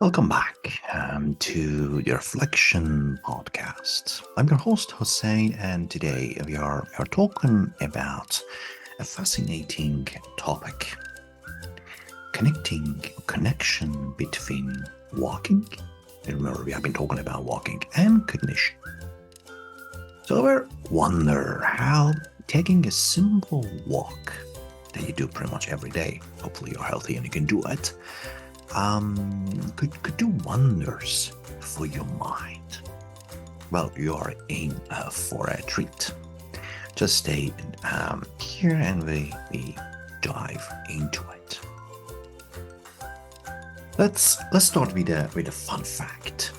Welcome back to the Reflection Podcast. I'm your host, Hossein, and today we are talking about a fascinating topic connection between walking. Remember, we have been talking about walking and cognition. So, I wonder how taking a simple walk that you do pretty much every day, hopefully you're healthy and you can do it, could do wonders for your mind. Well, you are in for a treat. Just stay here and we dive into it. Let's start with a fun fact.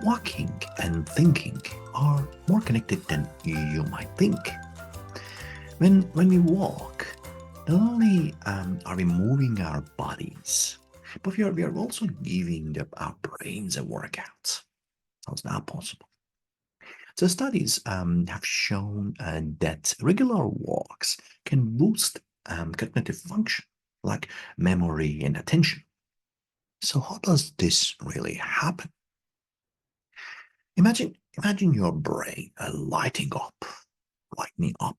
Walking and thinking are more connected than you might think. When we walk, not only are we moving our bodies, but we are also giving our brains a workout. How is that possible? So studies have shown that regular walks can boost cognitive function, like memory and attention. So how does this really happen? Imagine your brain lightening up,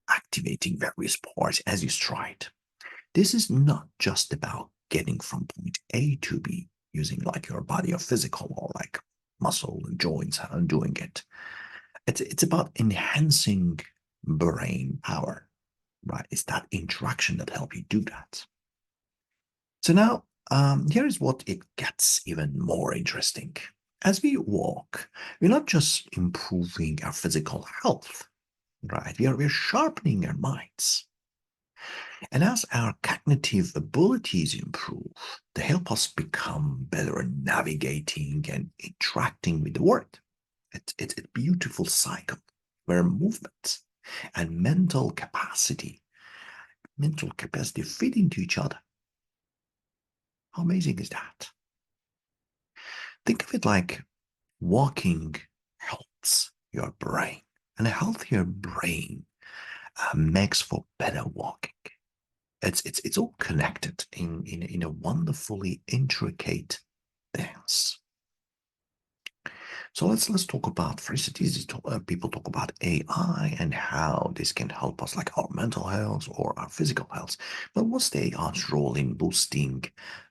activating various parts as you stride. This is not just about getting from point A to B using like your body or physical or like muscle and joints and doing it. It's about enhancing brain power, right? It's that interaction that help you do that. So now, here is what it gets even more interesting. As we walk, we're not just improving our physical health, right? We are sharpening our minds. And as our cognitive abilities improve, they help us become better at navigating and interacting with the world. It's a beautiful cycle where movement and mental capacity fit into each other. How amazing is that? Think of it like walking helps your brain, and a healthier brain makes for better walking. It's all connected in a wonderfully intricate dance. So let's talk about, for instance, people talk about AI and how this can help us, like our mental health or our physical health. But what's the AI's role in boosting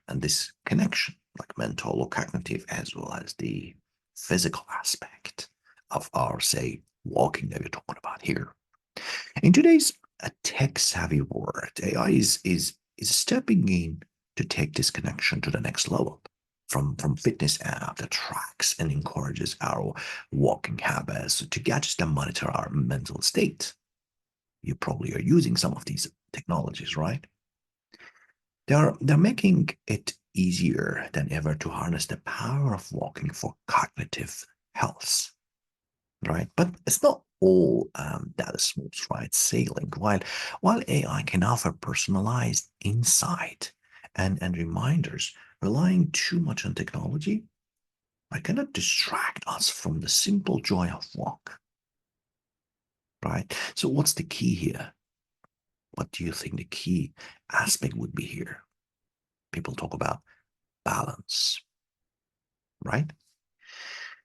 and this connection, like mental or cognitive, as well as the physical aspect of our, say, walking that we're talking about here? In today's tech-savvy world, AI is stepping in to take this connection to the next level. From fitness app that tracks and encourages our walking habits to gadgets that monitor our mental state. You probably are using some of these technologies, right? They're making it easier than ever to harness the power of walking for cognitive health, right? But it's not all that smooth, right? Sailing. While AI can offer personalized insight and reminders, relying too much on technology cannot distract us from the simple joy of walk, right? So what's the key here? What do you think the key aspect would be here? People talk about balance, right?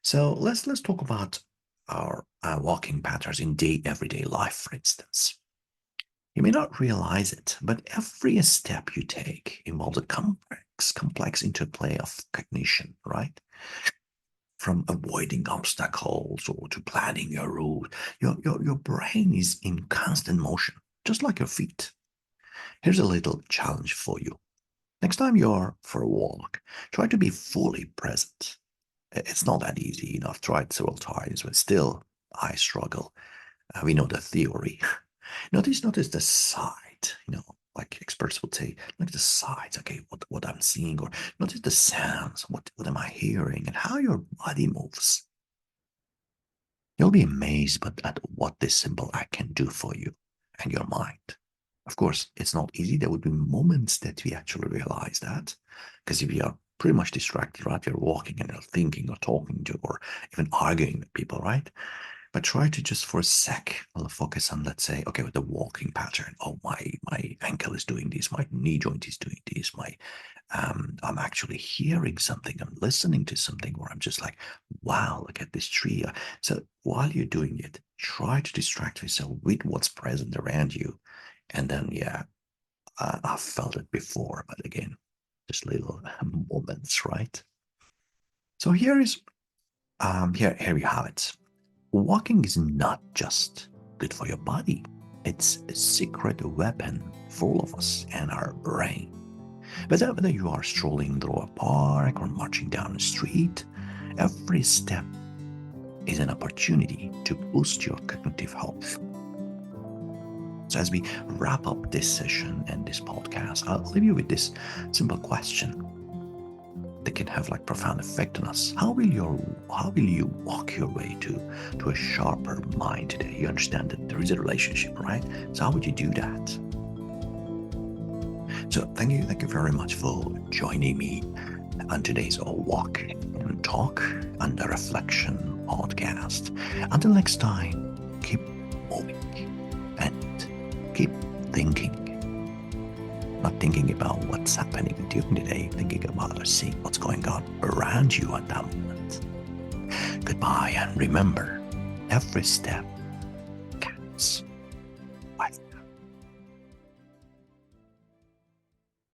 So let's talk about our walking patterns in everyday life, for instance. You may not realize it, but every step you take involves a complex interplay of cognition, right? From avoiding obstacles or to planning your route, your brain is in constant motion, just like your feet. Here's a little challenge for you. Next time you're for a walk, try to be fully present. It's not that easy. I've tried several times, but still I struggle. We know the theory. Notice the side, like experts would say, look the sides, okay, what I'm seeing, or notice the sounds, what am I hearing, and how your body moves. You'll be amazed at what this simple act can do for you and your mind. Of course, it's not easy. There would be moments that we actually realize that, because if you are pretty much distracted, right, you're walking and you're thinking or talking to or even arguing with people, right? But try to just for a sec focus on, let's say, okay, with the walking pattern. Oh, my ankle is doing this, my knee joint is doing this, my I'm actually hearing something, I'm listening to something, or I'm just like, wow, look at this tree. So while you're doing it, try to distract yourself with what's present around you. And then, yeah, I've felt it before, but again, just little moments, right? So here you have it. Walking is not just good for your body, it's a secret weapon full of us and our brain. But whether you are strolling through a park or marching down a street, every step is an opportunity to boost your cognitive health. So, as we wrap up this session and this podcast, I'll leave you with this simple question that can have like profound effect on us. How will you walk your way to a sharper mind today? You understand that there is a relationship, right? So how would you do that? So thank you very much for joining me on today's Walk and Talk on the Reflection podcast. Until next time, keep moving and keep thinking. Not thinking about what's happening during the day, thinking about seeing what's going on around you at that moment. Goodbye, and remember, every step